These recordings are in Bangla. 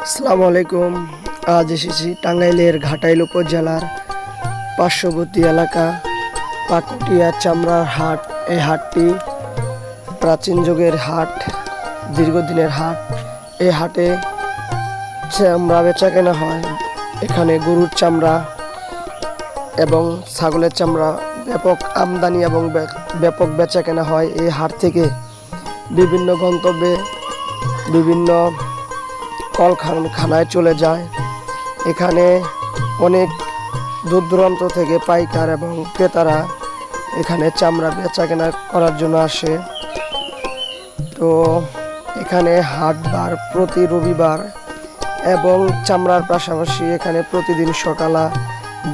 আসসালামু আলাইকুম। আজ এসেছি টাঙ্গাইলের ঘাটাইল উপজেলার পার্শ্ববর্তী এলাকা পাকুটিয়া চামড়ার হাট। এই হাটটি প্রাচীন যুগের হাট, দীর্ঘদিনের হাট। এই হাটে চামড়া বেচা কেনা হয়। এখানে গরুর চামড়া এবং ছাগলের চামড়া ব্যাপক আমদানি এবং ব্যাপক বেচা কেনা হয়। এই হাট থেকে বিভিন্ন গন্তব্যে বিভিন্ন কলকারখানায় চলে যায়। এখানে অনেক দূর দূরান্ত থেকে পাইকার এবং ক্রেতারা এখানে চামড়া বেচা কেনা করার জন্য আসে। তো এখানে হাটবার প্রতি রবিবার এবং চামড়ার পাশাপাশি এখানে প্রতিদিন সকালে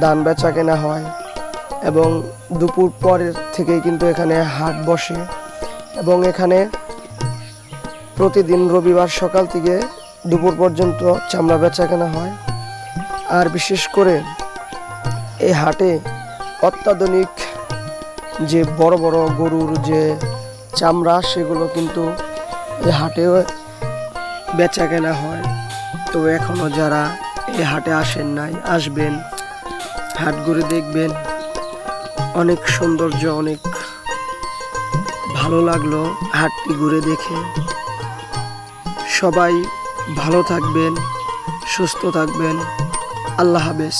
ধান বেচা কেনা হয় এবং দুপুর পরের থেকেই কিন্তু এখানে হাট বসে এবং এখানে প্রতিদিন রবিবার সকাল থেকে দুপুর পর্যন্ত চামড়া বেচা কেনা হয়। আর বিশেষ করে এই হাটে অত্যাধুনিক যে বড় বড় গরুর যে চামড়া সেগুলো কিন্তু এই হাটে বেচা কেনা হয়। তো এখনও যারা এই হাটে আসেন নাই, আসবেন, হাট ঘুরে দেখবেন। অনেক সৌন্দর্য, অনেক ভালো লাগলো হাটটি ঘুরে দেখে। সবাই ভালো থাকবেন, সুস্থ থাকবেন। আল্লাহ হাফেজ।